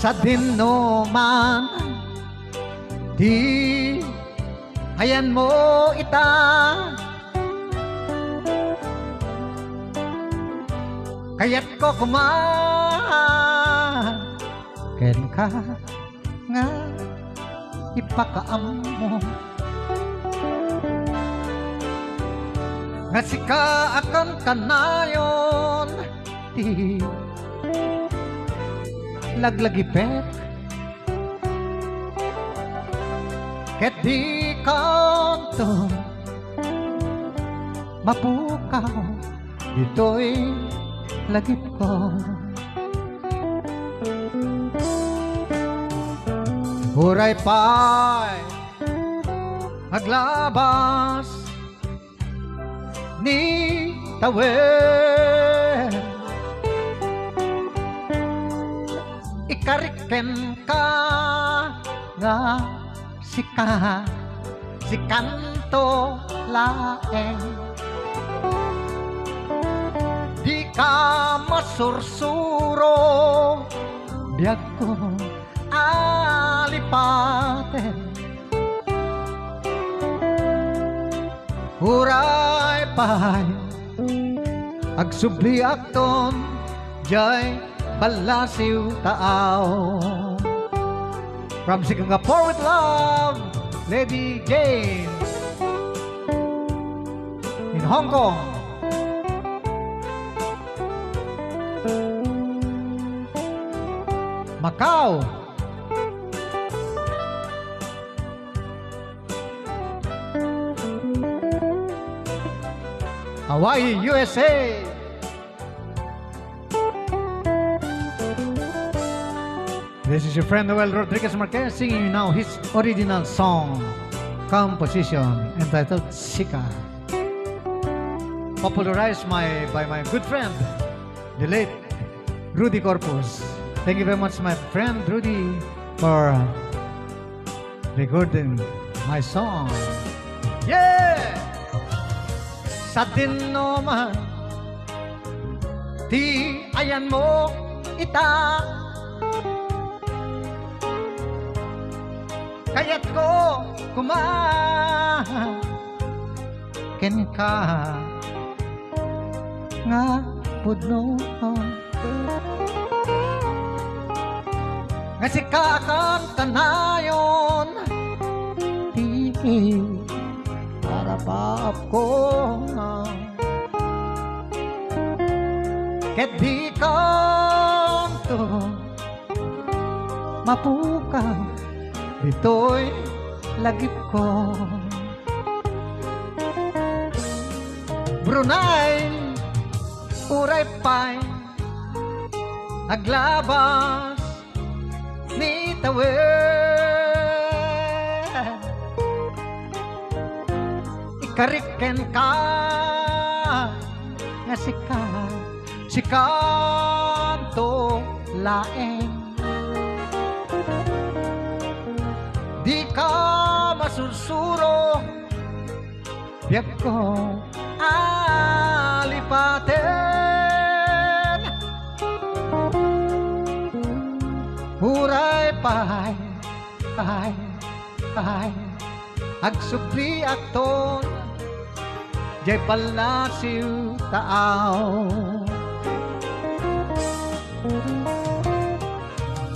sa dinuman, di ayan mo ita. Kaya't ko ken ka nga ipakaam mo, nga sika akan kanayon ti laglagipet, ket di kanto mapukaw dito'y lagip ko. Huray pa'y maglabas ni tawen, ikariken ka nga si kanto laeng, di ka masursuro biag ko alipaten. Huray pa'y agsubli akton jay balasiw taaw. From Singapore with love, Lady Jane. In Hong Kong, Macau, Hawaii, USA. This is your friend Noel Rodriguez Marquez singing you now his original song composition entitled Sika, popularized by my good friend, the late Rudy Corpus. Thank you very much, my friend Rudy, for recording my song. Yeah! Sa dinuman, di ayan mo ita. Kaya't ko ken ka nga pudno, nga sika akan kanayon di para paap ko ket di kanto mapukaw dito'y lagip ko. Brunei, uray pa'y naglabas ni tawen, ikariken ka nga si kanto laeng, di ka masursuro biag ko alipaten. Huray pa'y agsubli akton jay palasiw taaw.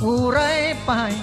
Huray pa'y